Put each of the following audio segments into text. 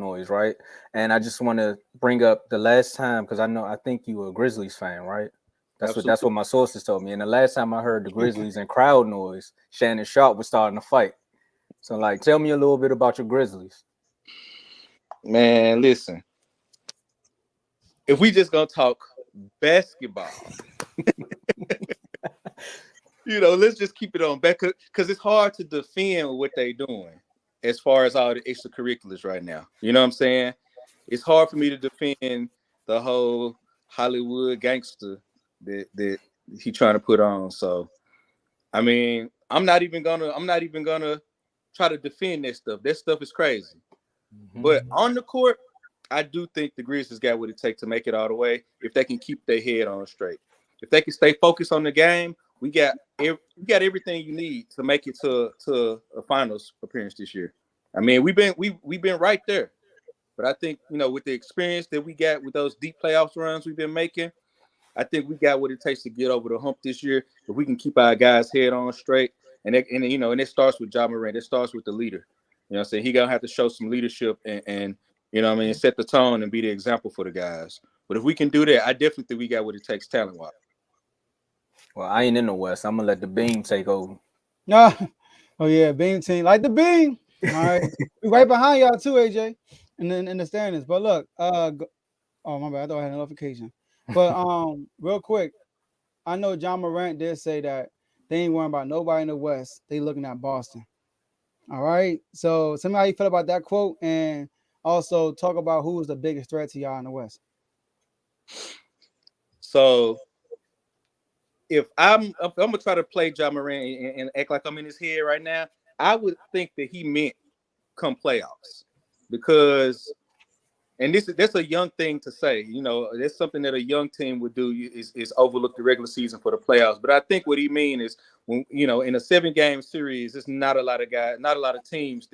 noise, right? And I just want to bring up the last time because I think you were a Grizzlies fan, right? That's Absolutely. what my sources told me. And the last time I heard the Grizzlies and crowd noise, Shannon Sharp was starting to fight. So like, tell me a little bit about your Grizzlies. Man, listen. If we just gonna talk basketball, let's just keep it on back because it's hard to defend what they doing as far as all the extracurriculars right now. You know what I'm saying? It's hard for me to defend the whole Hollywood gangster that he trying to put on. So, I mean, I'm not even gonna try to defend that stuff. That stuff is crazy. Mm-hmm. But on the court, I do think the Grizzlies got what it takes to make it all the way if they can keep their head on straight. If they can stay focused on the game, we got everything you need to make it to a finals appearance this year. I mean, we've been right there. But I think, with the experience that we got with those deep playoffs runs we've been making, I think we got what it takes to get over the hump this year. If we can keep our guys' head on straight, and it starts with Ja Morant. It starts with the leader. You know what I'm saying? He gonna have to show some leadership and set the tone and be the example for the guys. But if we can do that, I definitely think we got what it takes talent-wise. Well, I ain't in the West. I'm gonna let the Beam take over. No, oh yeah, Beam team like the Beam. All right, we right behind y'all too, AJ, in the standings. But look, oh my bad, I thought I had a notification. But real quick, I know Ja Morant did say that they ain't worrying about nobody in the West. They looking at Boston. All right. So tell me how you feel about that quote, and also talk about who is the biggest threat to y'all in the West. So if I'm gonna try to play Ja Morant and act like I'm in his head right now, I would think that he meant come playoffs because, and that's a young thing to say. That's something that a young team would do is overlook the regular season for the playoffs. But I think what he means is when in a 7-game series, there's not a lot of teams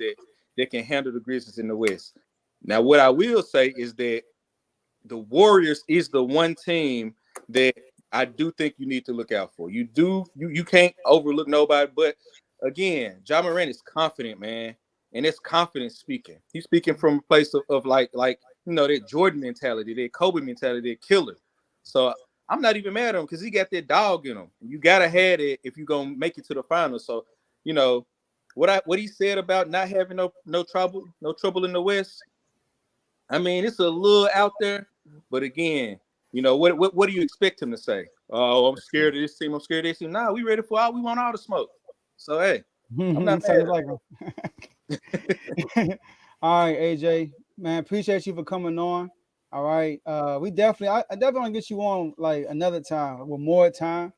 that can handle the Grizzlies in the West. Now, what I will say is that the Warriors is the one team that I do think you need to look out for. You can't overlook nobody. But again, Ja Morant is confident, man, and it's confidence speaking. He's speaking from a place of like that Jordan mentality, that Kobe mentality, that killer. So I'm not even mad at him because he got that dog in him. You gotta have it if you're gonna make it to the finals. So what he said about not having no trouble in the West. I mean, it's a little out there, but again, what do you expect him to say? Oh, I'm scared of this team. I'm scared of this team. Nah, we ready for all. We want all the smoke. So hey, I'm not mad. Like all right, AJ, man, appreciate you for coming on. All right, I definitely want to get you on like another time with more time,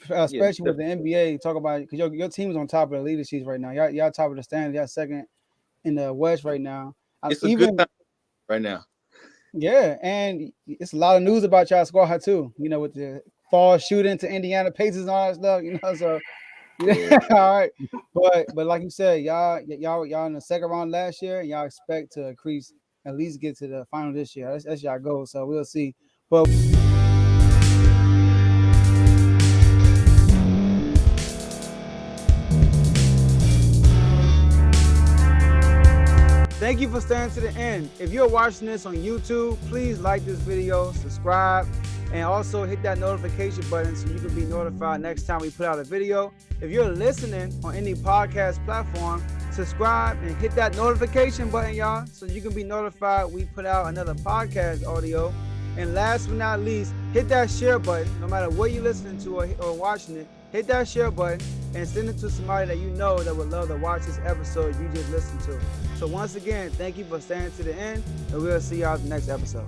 especially with the NBA. Talk about it because your team is on top of the leader sheets right now. Y'all top of the standings. Y'all second in the West right now. It's a good time right now. Yeah, and it's a lot of news about y'all squad too. With the fall shooting to Indiana Pacers and all that stuff. So yeah, all right. But like you said, y'all in the second round last year, and y'all expect to increase at least get to the final this year. That's y'all goal. So we'll see. But thank you for staying to the end. If you're watching this on YouTube, please like this video, subscribe, and also hit that notification button so you can be notified next time we put out a video. If you're listening on any podcast platform, subscribe and hit that notification button, y'all, so you can be notified we put out another podcast audio. And last but not least, hit that share button. No matter what you're listening to or watching it, hit that share button and send it to somebody that you know that would love to watch this episode you just listened to. So once again, thank you for staying to the end, and we'll see y'all in the next episode.